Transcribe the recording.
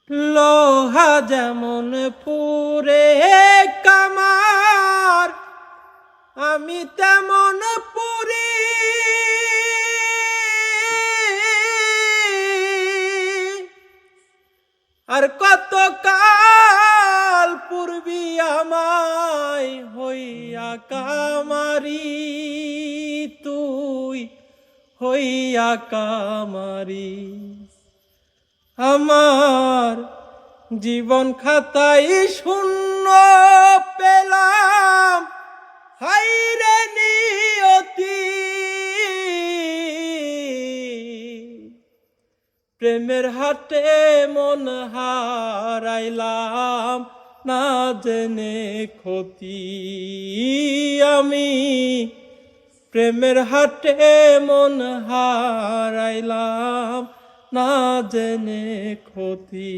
লোহা যেমন পুরে কামার, আমি তেমন পুরি। আর কত কাল পূর্বী আমায় হইয়া কামারি, তুই হইয়া কামারি। আমার জীবন খাতাই শূন্য পেলাম, হায়রে নিয়তি। প্রেমের হাটে মন হারাইলাম, না জেনে ক্ষতি। আমি প্রেমের হাটে মন হারাইলাম, না জেনে ক্ষতি।